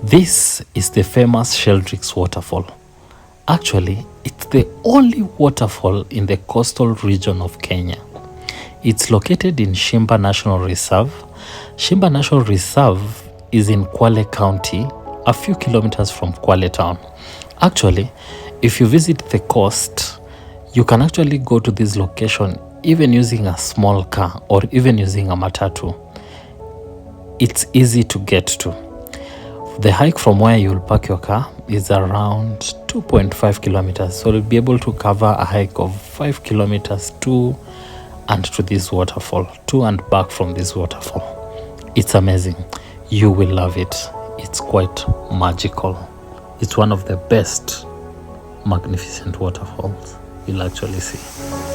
This is the famous Sheldrick Waterfall. Actually, it's the only waterfall in the coastal region of Kenya. It's located in Shimba National Reserve. Shimba National Reserve is in Kwale County, a few kilometers from Kwale town. Actually, if you visit the coast, you can actually go to this location even using a small car or even using a matatu. It's easy to get to. The hike from where you'll park your car is around 2.5 kilometers. So you'll be able to cover a hike of 5 kilometers to and to this waterfall, to and back from this waterfall. It's amazing. You will love it. It's quite magical. It's one of the best magnificent waterfalls you'll actually see.